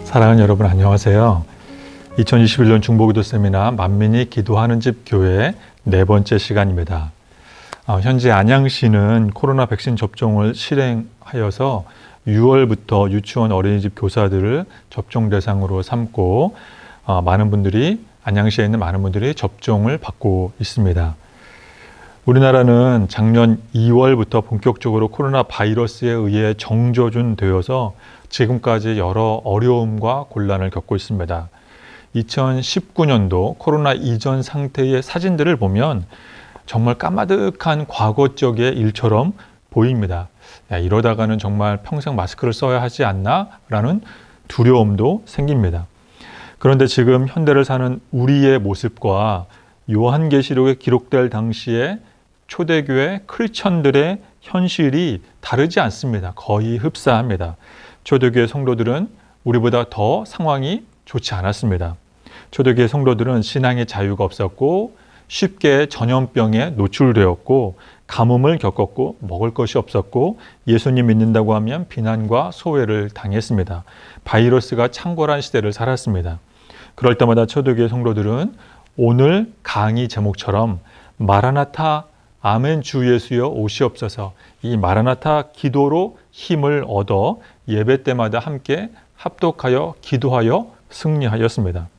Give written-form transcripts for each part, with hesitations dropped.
사랑하는 여러분 안녕하세요. 2021년 중보기도 세미나 만민이 기도하는 집 교회 네 번째 시간입니다. 현재 안양시는 코로나 백신 접종을 실행하여서 6월부터 유치원 어린이집 교사들을 접종 대상으로 삼고 안양시에 있는 많은 분들이 접종을 받고 있습니다. 우리나라는 작년 2월부터 본격적으로 코로나 바이러스에 의해 정조준되어서 지금까지 여러 어려움과 곤란을 겪고 있습니다. 2019년도 코로나 이전 상태의 사진들을 보면 정말 까마득한 과거 적의 일처럼 보입니다. 이러다가는 정말 평생 마스크를 써야 하지 않나? 라는 두려움도 생깁니다. 그런데 지금 현대를 사는 우리의 모습과 요한계시록에 기록될 당시에 초대교회 크리스천들의 현실이 다르지 않습니다. 거의 흡사합니다. 초대교회 성도들은 우리보다 더 상황이 좋지 않았습니다. 초대교회 성도들은 신앙의 자유가 없었고 쉽게 전염병에 노출되었고 가뭄을 겪었고 먹을 것이 없었고 예수님 믿는다고 하면 비난과 소외를 당했습니다. 바이러스가 창궐한 시대를 살았습니다. 그럴 때마다 초대교회 성도들은 오늘 강의 제목처럼 마라나타 아멘 주 예수여 오시옵소서, 이 마라나타 기도로 힘을 얻어 예배 때마다 함께 합독하여 기도하여 승리하였습니다.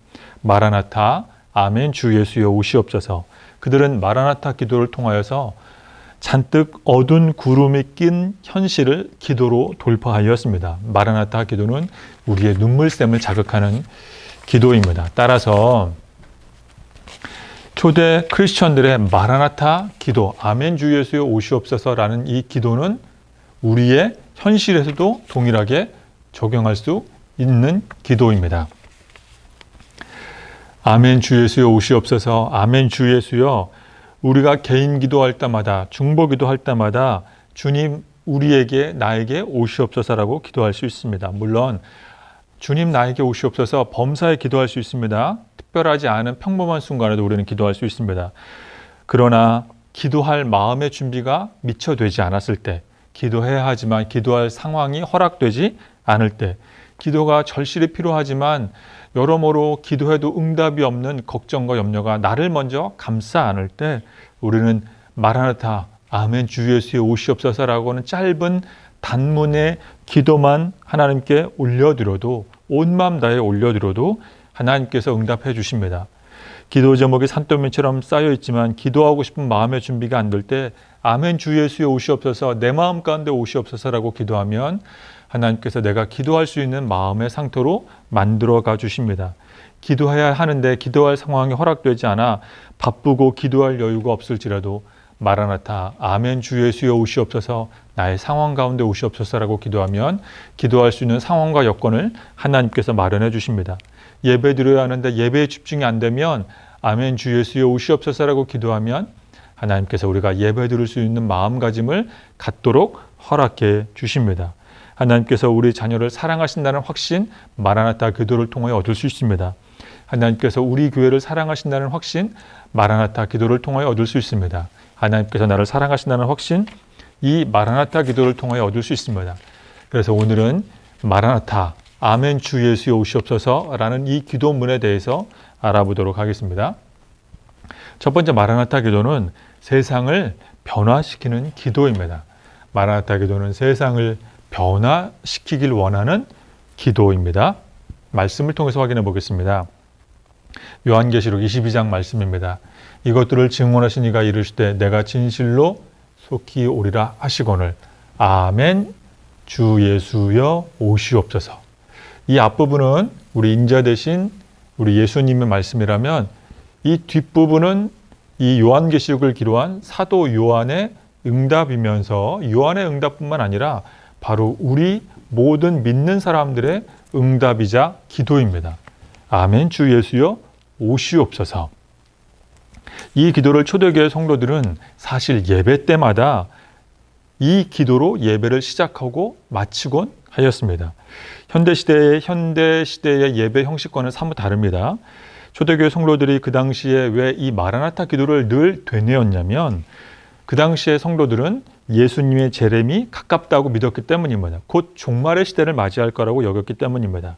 마라나타 아멘 주 예수여 오시옵소서. 그들은 마라나타 기도를 통하여서 잔뜩 어두운 구름이 낀 현실을 기도로 돌파하였습니다. 마라나타 기도는 우리의 눈물샘을 자극하는 기도입니다. 따라서 초대 크리스천들의 마라나타 기도, 아멘 주 예수여 오시옵소서라는 이 기도는 우리의 현실에서도 동일하게 적용할 수 있는 기도입니다. 아멘 주 예수여 오시옵소서, 아멘 주 예수여. 우리가 개인 기도할 때마다, 중보 기도할 때마다 주님 우리에게, 나에게 오시옵소서라고 기도할 수 있습니다. 물론 주님 나에게 오시옵소서 범사에 기도할 수 있습니다. 특별하지 않은 평범한 순간에도 우리는 기도할 수 있습니다. 그러나 기도할 마음의 준비가 미처 되지 않았을 때, 기도해야 하지만 기도할 상황이 허락되지 않을 때, 기도가 절실히 필요하지만 여러모로 기도해도 응답이 없는 걱정과 염려가 나를 먼저 감싸 안을 때, 우리는 마라나타 아멘 주 예수여 오시옵소서라고는 짧은 단문의 기도만 하나님께 올려드려도, 온 마음 다해 올려드려도 하나님께서 응답해 주십니다. 기도 제목이 산더미처럼 쌓여 있지만 기도하고 싶은 마음의 준비가 안 될 때 아멘 주 예수여 오시옵소서, 내 마음 가운데 오시옵소서라고 기도하면 하나님께서 내가 기도할 수 있는 마음의 상태로 만들어가 주십니다. 기도해야 하는데 기도할 상황이 허락되지 않아 바쁘고 기도할 여유가 없을지라도 마라나타 아멘 주 예수여 오시옵소서, 나의 상황 가운데 오시옵소서라고 기도하면 기도할 수 있는 상황과 여건을 하나님께서 마련해 주십니다. 예배 드려야 하는데 예배에 집중이 안 되면 아멘 주 예수여 오시옵소서라고 기도하면 하나님께서 우리가 예배 드릴 수 있는 마음가짐을 갖도록 허락해 주십니다. 하나님께서 우리 자녀를 사랑하신다는 확신, 마라나타 기도를 통하여 얻을 수 있습니다. 하나님께서 우리 교회를 사랑하신다는 확신, 마라나타 기도를 통하여 얻을 수 있습니다. 하나님께서 나를 사랑하신다는 확신, 이 마라나타 기도를 통하여 얻을 수 있습니다. 그래서 오늘은 마라나타 아멘 주 예수여 오시옵소서라는 이 기도문에 대해서 알아보도록 하겠습니다. 첫 번째 마라나타 기도는 세상을 변화시키는 기도입니다. 마라나타 기도는 세상을 변화시키길 원하는 기도입니다. 말씀을 통해서 확인해 보겠습니다. 요한계시록 22장 말씀입니다. 이것들을 증언하신 이가 이르시되 내가 진실로 속히 오리라 하시거늘 아멘 주 예수여 오시옵소서. 이 앞부분은 우리 인자 되신 우리 예수님의 말씀이라면 이 뒷부분은 이 요한계시록을 기록한 사도 요한의 응답이면서 요한의 응답뿐만 아니라 바로 우리 모든 믿는 사람들의 응답이자 기도입니다. 아멘 주 예수여 오시옵소서. 이 기도를 초대교회 성도들은 사실 예배 때마다 이 기도로 예배를 시작하고 마치곤 하였습니다. 현대 시대의 예배 형식과는 사뭇 다릅니다. 초대교회 성도들이 그 당시에 왜 이 마라나타 기도를 늘 되뇌었냐면 그 당시의 성도들은 예수님의 재림이 가깝다고 믿었기 때문입니다. 곧 종말의 시대를 맞이할 거라고 여겼기 때문입니다.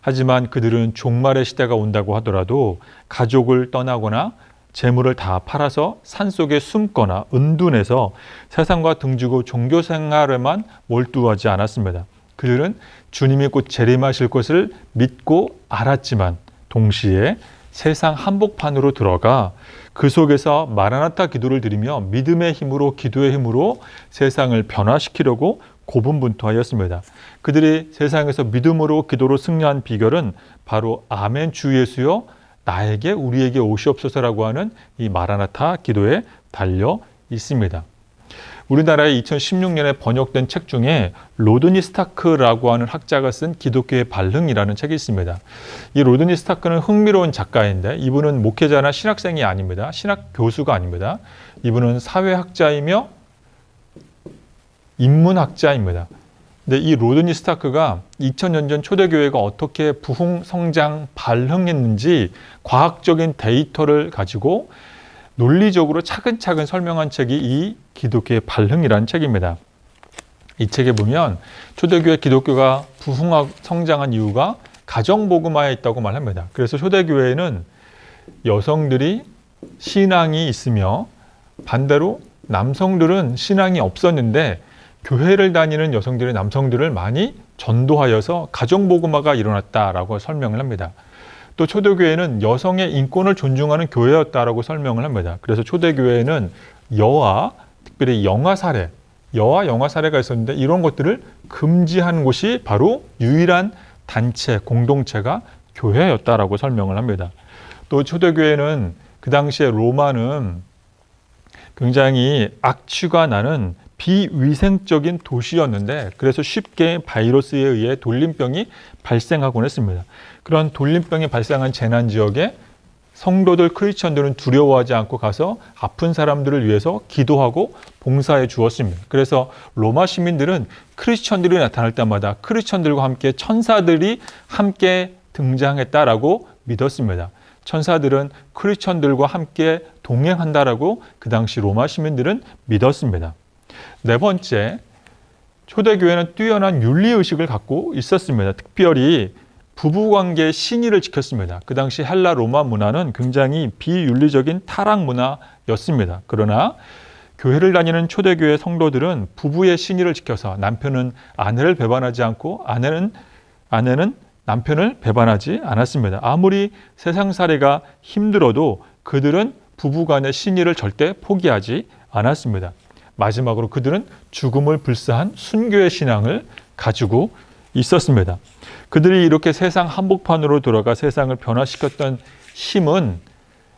하지만 그들은 종말의 시대가 온다고 하더라도 가족을 떠나거나 재물을 다 팔아서 산속에 숨거나 은둔해서 세상과 등지고 종교 생활에만 몰두하지 않았습니다. 그들은 주님이 곧 재림하실 것을 믿고 알았지만 동시에 세상 한복판으로 들어가 그 속에서 마라나타 기도를 드리며 믿음의 힘으로 기도의 힘으로 세상을 변화시키려고 고분분투하였습니다. 그들이 세상에서 믿음으로 기도로 승리한 비결은 바로 아멘 주 예수여 나에게 우리에게 오시옵소서라고 하는 이 마라나타 기도에 달려 있습니다. 우리나라에 2016년에 번역된 책 중에 로드니 스타크라고 하는 학자가 쓴 기독교의 발흥이라는 책이 있습니다. 이 로드니 스타크는 흥미로운 작가인데 이분은 목회자나 신학생이 아닙니다. 신학 교수가 아닙니다. 이분은 사회학자이며 인문학자입니다. 근데 이 로드니 스타크가 2000년 전 초대교회가 어떻게 부흥, 성장, 발흥했는지 과학적인 데이터를 가지고 논리적으로 차근차근 설명한 책이 이 기독교의 발흥이라는 책입니다. 이 책에 보면 초대교회 기독교가 부흥하고 성장한 이유가 가정복음화에 있다고 말합니다. 그래서 초대교회에는 여성들이 신앙이 있으며 반대로 남성들은 신앙이 없었는데 교회를 다니는 여성들이 남성들을 많이 전도하여서 가정복음화가 일어났다라고 설명을 합니다. 또 초대교회는 여성의 인권을 존중하는 교회였다라고 설명을 합니다. 그래서 초대교회는 여아, 특별히 영아 사례, 영아 사례가 있었는데 이런 것들을 금지한 곳이 바로 유일한 단체, 공동체가 교회였다라고 설명을 합니다. 또 초대교회는 그 당시에 로마는 굉장히 악취가 나는 비위생적인 도시였는데 그래서 쉽게 바이러스에 의해 돌림병이 발생하곤 했습니다. 그런 돌림병이 발생한 재난 지역에 성도들 크리스천들은 두려워하지 않고 가서 아픈 사람들을 위해서 기도하고 봉사해 주었습니다. 그래서 로마 시민들은 크리스천들이 나타날 때마다 크리스천들과 함께 천사들이 함께 등장했다라고 믿었습니다. 천사들은 크리스천들과 함께 동행한다라고 그 당시 로마 시민들은 믿었습니다. 네 번째, 초대교회는 뛰어난 윤리의식을 갖고 있었습니다. 특별히 부부관계의 신의를 지켰습니다. 그 당시 헬라 로마 문화는 굉장히 비윤리적인 타락 문화였습니다. 그러나 교회를 다니는 초대교회 성도들은 부부의 신의를 지켜서 남편은 아내를 배반하지 않고 아내는 남편을 배반하지 않았습니다. 아무리 세상살이가 힘들어도 그들은 부부간의 신의를 절대 포기하지 않았습니다. 마지막으로 그들은 죽음을 불사한 순교의 신앙을 가지고 있었습니다. 그들이 이렇게 세상 한복판으로 들어가 세상을 변화시켰던 힘은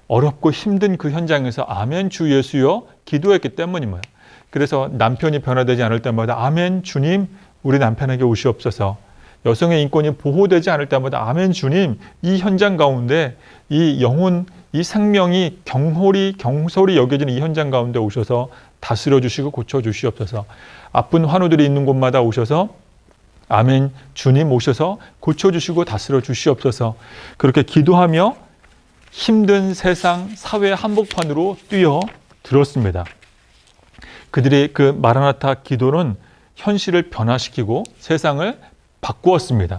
어렵고 힘든 그 현장에서 아멘 주 예수여 기도했기 때문입니다. 그래서 남편이 변화되지 않을 때마다 아멘 주님 우리 남편에게 오시옵소서. 여성의 인권이 보호되지 않을 때마다 아멘 주님 이 현장 가운데 이 영혼 이 생명이 경솔히 여겨지는 이 현장 가운데 오셔서 다스려 주시고 고쳐 주시옵소서. 아픈 환우들이 있는 곳마다 오셔서 아멘 주님 오셔서 고쳐 주시고 다스려 주시옵소서. 그렇게 기도하며 힘든 세상 사회 한복판으로 뛰어들었습니다. 그들의 그 마라나타 기도는 현실을 변화시키고 세상을 바꾸었습니다.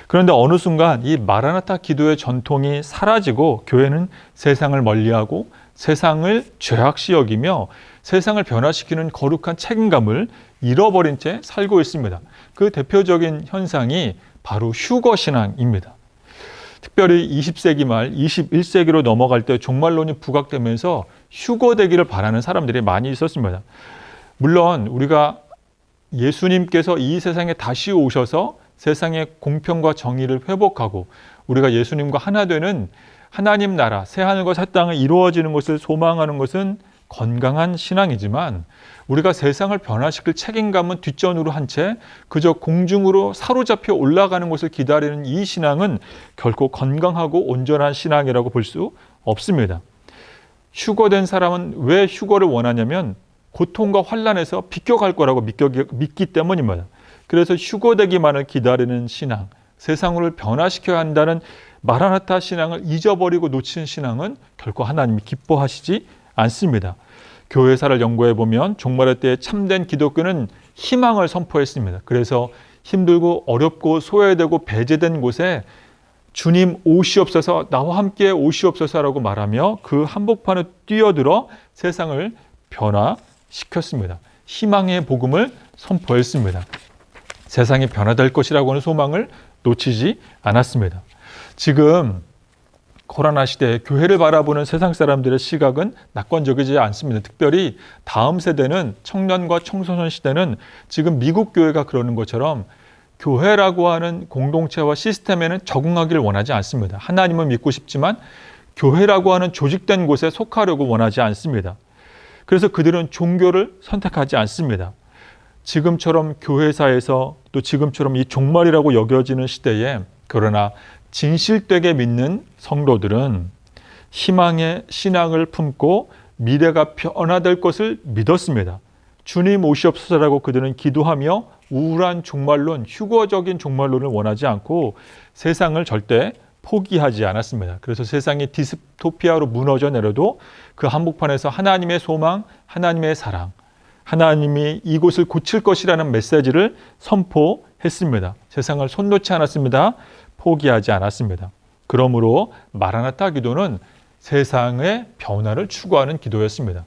그런데 어느 순간 이 마라나타 기도의 전통이 사라지고 교회는 세상을 멀리하고 세상을 죄악시 여기며 세상을 변화시키는 거룩한 책임감을 잃어버린 채 살고 있습니다. 그 대표적인 현상이 바로 휴거신앙입니다. 특별히 20세기 말 21세기로 넘어갈 때 종말론이 부각되면서 휴거되기를 바라는 사람들이 많이 있었습니다. 물론 우리가 예수님께서 이 세상에 다시 오셔서 세상의 공평과 정의를 회복하고 우리가 예수님과 하나 되는 하나님 나라, 새하늘과 새 땅이 이루어지는 것을 소망하는 것은 건강한 신앙이지만 우리가 세상을 변화시킬 책임감은 뒷전으로 한 채 그저 공중으로 사로잡혀 올라가는 것을 기다리는 이 신앙은 결코 건강하고 온전한 신앙이라고 볼 수 없습니다. 휴거된 사람은 왜 휴거를 원하냐면 고통과 환난에서 비껴갈 거라고 믿기 때문입니다. 그래서 휴거되기만을 기다리는 신앙, 세상을 변화시켜야 한다는 마라나타 신앙을 잊어버리고 놓친 신앙은 결코 하나님이 기뻐하시지 않습니다. 교회사를 연구해 보면 종말의 때에 참된 기독교는 희망을 선포했습니다. 그래서 힘들고 어렵고 소외되고 배제된 곳에 주님 오시옵소서, 나와 함께 오시옵소서라고 말하며 그 한복판에 뛰어들어 세상을 변화시켰습니다. 희망의 복음을 선포했습니다. 세상이 변화될 것이라고 하는 소망을 놓치지 않았습니다. 지금 코로나 시대에 교회를 바라보는 세상 사람들의 시각은 낙관적이지 않습니다. 특별히 다음 세대는, 청년과 청소년 시대는 지금 미국 교회가 그러는 것처럼 교회라고 하는 공동체와 시스템에는 적응하기를 원하지 않습니다. 하나님은 믿고 싶지만 교회라고 하는 조직된 곳에 속하려고 원하지 않습니다. 그래서 그들은 종교를 선택하지 않습니다. 지금처럼 교회사에서 또 지금처럼 이 종말이라고 여겨지는 시대에, 그러나 진실되게 믿는 성도들은 희망의 신앙을 품고 미래가 변화될 것을 믿었습니다. 주님 오시옵소서라고 그들은 기도하며 우울한 종말론, 휴거적인 종말론을 원하지 않고 세상을 절대 포기하지 않았습니다. 그래서 세상이 디스토피아로 무너져 내려도 그 한복판에서 하나님의 소망, 하나님의 사랑, 하나님이 이곳을 고칠 것이라는 메시지를 선포했습니다. 세상을 손 놓지 않았습니다. 포기하지 않았습니다. 그러므로 마라나타 기도는 세상의 변화를 추구하는 기도였습니다.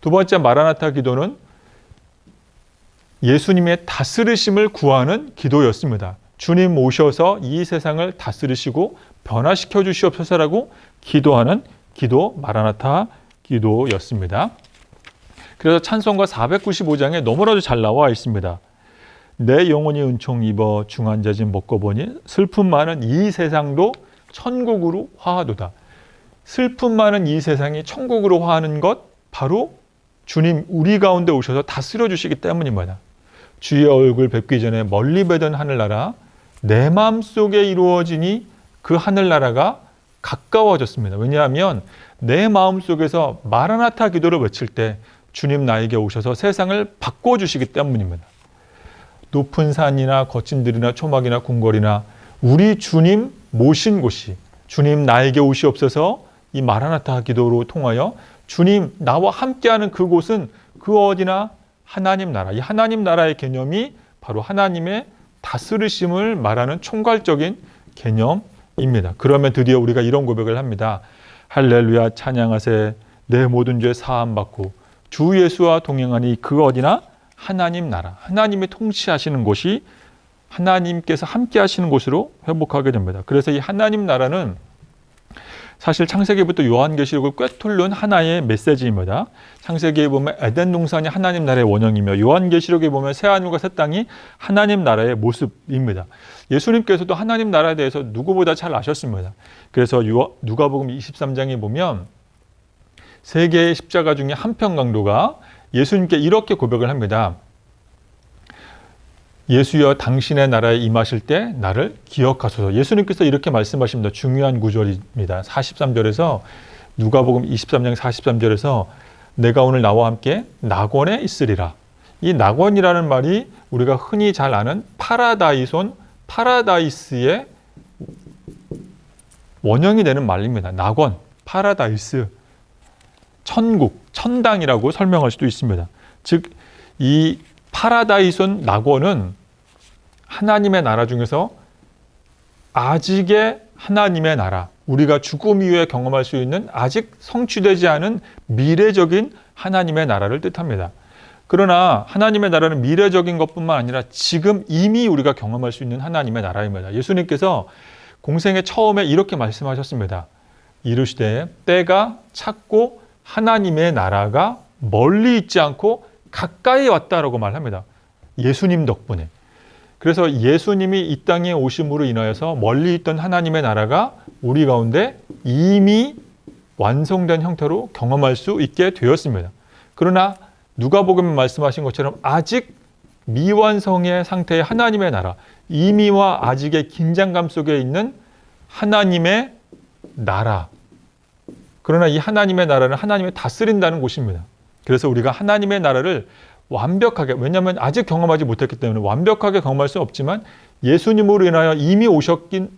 두 번째 마라나타 기도는 예수님의 다스리심을 구하는 기도였습니다. 주님 오셔서 이 세상을 다스리시고 변화시켜 주시옵소서라고 기도하는 기도, 마라나타 기도였습니다. 그래서 찬송가 495장에 너무나도 잘 나와 있습니다. 내 영혼이 은총 입어 중환자진 먹고 보니 슬픔 많은 이 세상도 천국으로 화하도다. 슬픔 많은 이 세상이 천국으로 화하는 것, 바로 주님 우리 가운데 오셔서 다스려 주시기 때문입니다. 주의 얼굴 뵙기 전에 멀리 뵈던 하늘나라, 내 마음속에 이루어지니 그 하늘나라가 가까워졌습니다. 왜냐하면 내 마음속에서 마라나타 기도를 외칠 때 주님 나에게 오셔서 세상을 바꿔주시기 때문입니다. 높은 산이나 거친 들이나 초막이나 궁궐이나 우리 주님 모신 곳이, 주님 나에게 오시옵소서, 이 마라나타 기도로 통하여 주님 나와 함께하는 그곳은 그 어디나 하나님 나라, 이 하나님 나라의 개념이 바로 하나님의 다스리심을 말하는 총괄적인 개념입니다. 그러면 드디어 우리가 이런 고백을 합니다. 할렐루야 찬양하세, 내 모든 죄 사함받고 주 예수와 동행하니 그 어디나 하나님 나라, 하나님이 통치하시는 곳이, 하나님께서 함께 하시는 곳으로 회복하게 됩니다. 그래서 이 하나님 나라는 사실 창세기부터 요한계시록을 꿰뚫는 하나의 메시지입니다. 창세기에 보면 에덴 동산이 하나님 나라의 원형이며, 요한계시록에 보면 새하늘과 새 땅이 하나님 나라의 모습입니다. 예수님께서도 하나님 나라에 대해서 누구보다 잘 아셨습니다. 그래서 누가복음 23장에 보면 세 개의 십자가 중에 한편 강도가 예수님께 이렇게 고백을 합니다. 예수여 당신의 나라에 임하실 때 나를 기억하소서. 예수님께서 이렇게 말씀하십니다. 중요한 구절입니다. 43절에서, 누가복음 23장 43절에서 내가 오늘 나와 함께 낙원에 있으리라. 이 낙원이라는 말이 우리가 흔히 잘 아는 파라다이손, 파라다이스의 원형이 되는 말입니다. 낙원, 파라다이스, 천국, 천당이라고 설명할 수도 있습니다. 즉, 이 파라다이손 낙원은 하나님의 나라 중에서 아직의 하나님의 나라, 우리가 죽음 이후에 경험할 수 있는 아직 성취되지 않은 미래적인 하나님의 나라를 뜻합니다. 그러나 하나님의 나라는 미래적인 것뿐만 아니라 지금 이미 우리가 경험할 수 있는 하나님의 나라입니다. 예수님께서 공생의 처음에 이렇게 말씀하셨습니다. 이르시되 때가 찼고 하나님의 나라가 멀리 있지 않고 가까이 왔다라고 말합니다. 예수님 덕분에. 그래서 예수님이 이 땅에 오심으로 인하여서 멀리 있던 하나님의 나라가 우리 가운데 이미 완성된 형태로 경험할 수 있게 되었습니다. 그러나 누가복음에 말씀하신 것처럼 아직 미완성의 상태의 하나님의 나라, 이미와 아직의 긴장감 속에 있는 하나님의 나라. 그러나 이 하나님의 나라는 하나님이 다스린다는 곳입니다. 그래서 우리가 하나님의 나라를 완벽하게, 왜냐하면 아직 경험하지 못했기 때문에 완벽하게 경험할 수는 없지만 예수님으로 인하여 이미 오셨긴,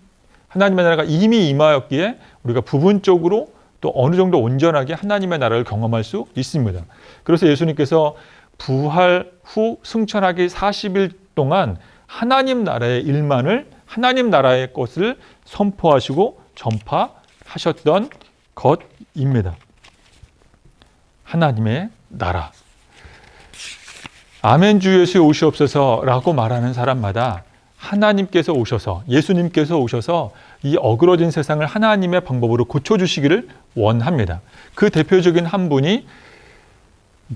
하나님의 나라가 이미 임하였기에 우리가 부분적으로 또 어느 정도 온전하게 하나님의 나라를 경험할 수 있습니다. 그래서 예수님께서 부활 후 승천하기 40일 동안 하나님 나라의 일만을, 하나님 나라의 것을 선포하시고 전파하셨던 것입니다. 하나님의 나라. 아멘 주 예수에 오시옵소서라고 말하는 사람마다 하나님께서 오셔서, 예수님께서 오셔서 이 어그러진 세상을 하나님의 방법으로 고쳐주시기를 원합니다. 그 대표적인 한 분이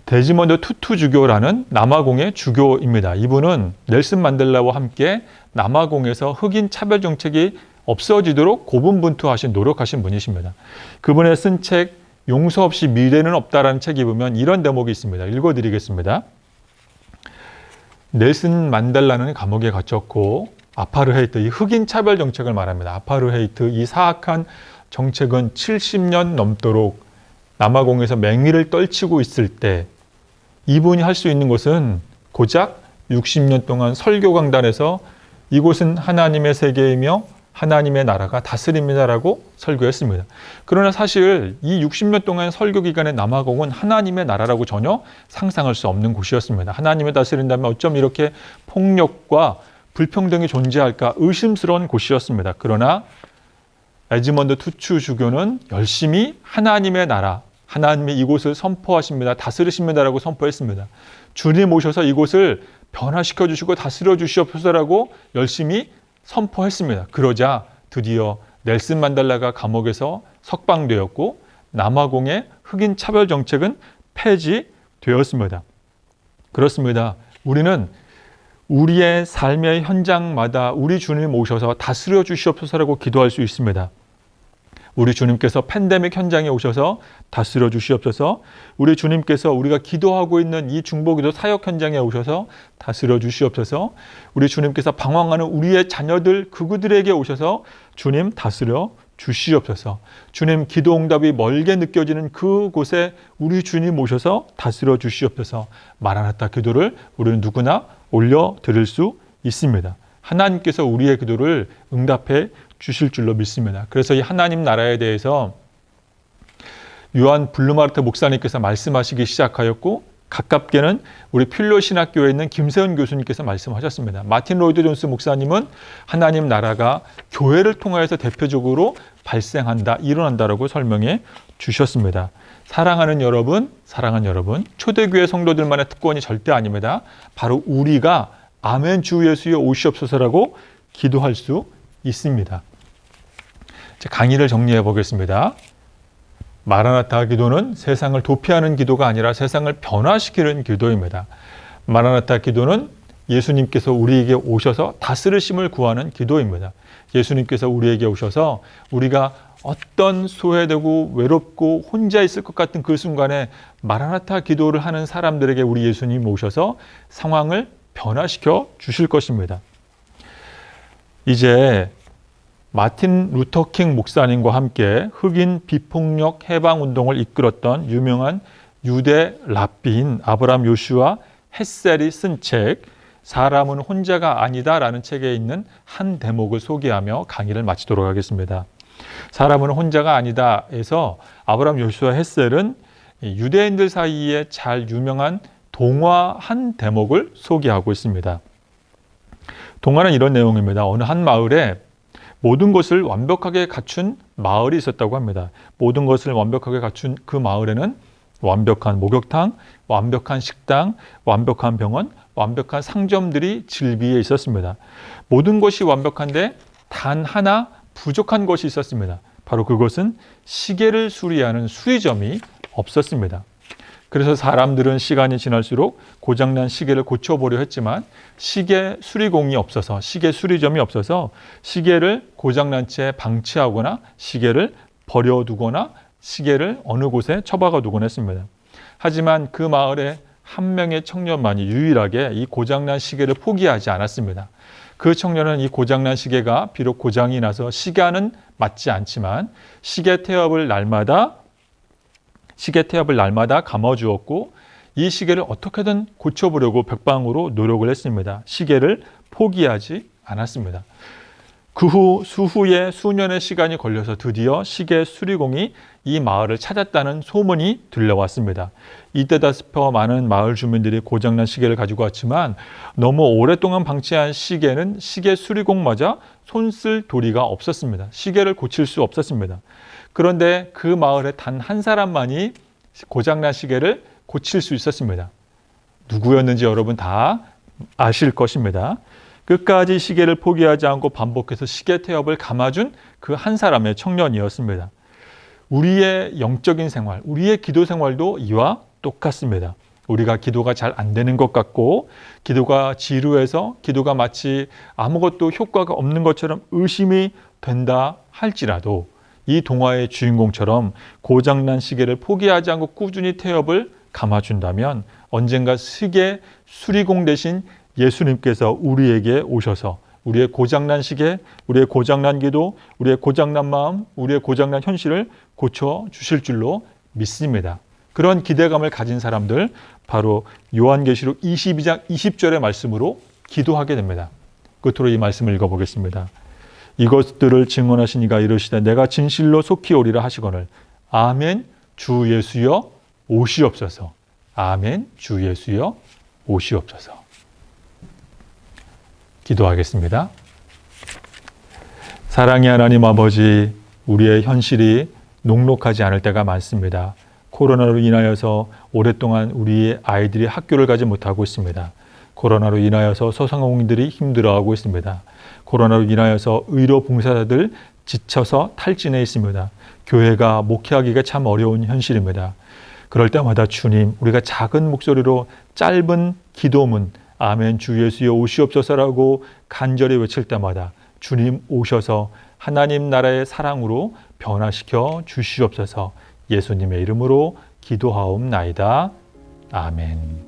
데지먼드 투투 주교라는 남아공의 주교입니다. 이분은 넬슨 만델라와 함께 남아공에서 흑인 차별 정책이 없어지도록 고분분투하신, 노력하신 분이십니다. 그분의 쓴 책 용서 없이 미래는 없다라는 책에 보면 이런 대목이 있습니다. 읽어드리겠습니다. 넬슨 만델라는 감옥에 갇혔고 아파르헤이트, 이 흑인 차별 정책을 말합니다. 아파르헤이트, 이 사악한 정책은 70년 넘도록 남아공에서 맹위를 떨치고 있을 때 이분이 할 수 있는 것은 고작 60년 동안 설교 강단에서 이곳은 하나님의 세계이며 하나님의 나라가 다스립니다라고 설교했습니다. 그러나 사실 이 60년 동안 설교 기간의 남아공은 하나님의 나라라고 전혀 상상할 수 없는 곳이었습니다. 하나님을 다스린다면 어쩜 이렇게 폭력과 불평등이 존재할까 의심스러운 곳이었습니다. 그러나 데지먼드 투투 주교는 열심히 하나님의 나라, 하나님의 이곳을 선포하십니다. 다스리십니다라고 선포했습니다. 주님 오셔서 이곳을 변화시켜 주시고 다스려 주시옵소서라고 열심히 선포했습니다. 그러자 드디어 넬슨 만델라가 감옥에서 석방되었고 남아공의 흑인 차별 정책은 폐지되었습니다. 그렇습니다. 우리는 우리의 삶의 현장마다 우리 주님 오셔서 다스려 주시옵소서라고 기도할 수 있습니다. 우리 주님께서 팬데믹 현장에 오셔서 다스려 주시옵소서. 우리 주님께서 우리가 기도하고 있는 이 중보기도 사역 현장에 오셔서 다스려 주시옵소서. 우리 주님께서 방황하는 우리의 자녀들, 그들에게 오셔서 주님 다스려 주시옵소서. 주님 기도 응답이 멀게 느껴지는 그곳에 우리 주님 오셔서 다스려 주시옵소서. 마라나타 기도를 우리는 누구나 올려드릴 수 있습니다. 하나님께서 우리의 기도를 응답해 주실 줄로 믿습니다. 그래서 이 하나님 나라에 대해서 요한 블루마르트 목사님께서 말씀하시기 시작하였고 가깝게는 우리 필로 신학교에 있는 김세훈 교수님께서 말씀하셨습니다. 마틴 로이드 존스 목사님은 하나님 나라가 교회를 통하여서 대표적으로 발생한다, 일어난다라고 설명해 주셨습니다. 사랑하는 여러분, 초대교회 성도들만의 특권이 절대 아닙니다. 바로 우리가 아멘 주 예수에 오시옵소서라고 기도할 수 있습니다. 강의를 정리해 보겠습니다. 마라나타 기도는 세상을 도피하는 기도가 아니라 세상을 변화시키는 기도입니다. 마라나타 기도는 예수님께서 우리에게 오셔서 다스리심을 구하는 기도입니다. 예수님께서 우리에게 오셔서 우리가 어떤 소외되고 외롭고 혼자 있을 것 같은 그 순간에 마라나타 기도를 하는 사람들에게 우리 예수님 오셔서 상황을 변화시켜 주실 것입니다. 이제 마틴 루터킹 목사님과 함께 흑인 비폭력 해방 운동을 이끌었던 유명한 유대 랍비인 아브라함 요슈아 햇셀이 쓴 책 사람은 혼자가 아니다라는 책에 있는 한 대목을 소개하며 강의를 마치도록 하겠습니다. 사람은 혼자가 아니다에서 아브라함 요슈아 햇셀은 유대인들 사이에 잘 유명한 동화 한 대목을 소개하고 있습니다. 동화는 이런 내용입니다. 어느 한 마을에 모든 것을 완벽하게 갖춘 마을이 있었다고 합니다. 모든 것을 완벽하게 갖춘 그 마을에는 완벽한 목욕탕, 완벽한 식당, 완벽한 병원, 완벽한 상점들이 질비해 있었습니다. 모든 것이 완벽한데 단 하나 부족한 것이 있었습니다. 바로 그것은 시계를 수리하는 수리점이 없었습니다. 그래서 사람들은 시간이 지날수록 고장난 시계를 고쳐보려 했지만 시계 수리공이 없어서, 시계 수리점이 없어서 시계를 고장난 채 방치하거나 시계를 버려두거나 시계를 어느 곳에 처박아 두곤 했습니다. 하지만 그 마을에 한 명의 청년만이 유일하게 이 고장난 시계를 포기하지 않았습니다. 그 청년은 이 고장난 시계가 비록 고장이 나서 시간은 맞지 않지만 시계 태엽을 날마다 감아주었고 이 시계를 어떻게든 고쳐보려고 백방으로 노력을 했습니다. 시계를 포기하지 않았습니다. 그 후 수후에 수년의 시간이 걸려서 드디어 시계 수리공이 이 마을을 찾았다는 소문이 들려왔습니다. 이때다 싶어 많은 마을 주민들이 고장난 시계를 가지고 왔지만 너무 오랫동안 방치한 시계는 시계 수리공마저 손쓸 도리가 없었습니다. 시계를 고칠 수 없었습니다. 그런데 그 마을에 단 한 사람만이 고장난 시계를 고칠 수 있었습니다. 누구였는지 여러분 다 아실 것입니다. 끝까지 시계를 포기하지 않고 반복해서 시계 태엽을 감아준 그 한 사람의 청년이었습니다. 우리의 영적인 생활, 우리의 기도 생활도 이와 똑같습니다. 우리가 기도가 잘 안 되는 것 같고 기도가 지루해서 기도가 마치 아무것도 효과가 없는 것처럼 의심이 된다 할지라도 이 동화의 주인공처럼 고장난 시계를 포기하지 않고 꾸준히 태엽을 감아준다면 언젠가 시계 수리공 대신 예수님께서 우리에게 오셔서 우리의 고장난 시계, 우리의 고장난 기도, 우리의 고장난 마음, 우리의 고장난 현실을 고쳐주실 줄로 믿습니다. 그런 기대감을 가진 사람들 바로 요한계시록 22장 20절의 말씀으로 기도하게 됩니다. 끝으로 이 말씀을 읽어보겠습니다. 이것들을 증언하신 이가 이르시되 내가 진실로 속히 오리라 하시거늘 아멘 주 예수여 오시옵소서. 아멘 주 예수여 오시옵소서. 기도하겠습니다. 사랑의 하나님 아버지, 우리의 현실이 녹록하지 않을 때가 많습니다. 코로나로 인하여서 오랫동안 우리의 아이들이 학교를 가지 못하고 있습니다. 코로나로 인하여서 소상공인들이 힘들어하고 있습니다. 코로나로 인하여서 의료 봉사자들 지쳐서 탈진해 있습니다. 교회가 목회하기가 참 어려운 현실입니다. 그럴 때마다 주님, 우리가 작은 목소리로 짧은 기도문 아멘 주 예수여 오시옵소서라고 간절히 외칠 때마다 주님 오셔서 하나님 나라의 사랑으로 변화시켜 주시옵소서. 예수님의 이름으로 기도하옵나이다. 아멘.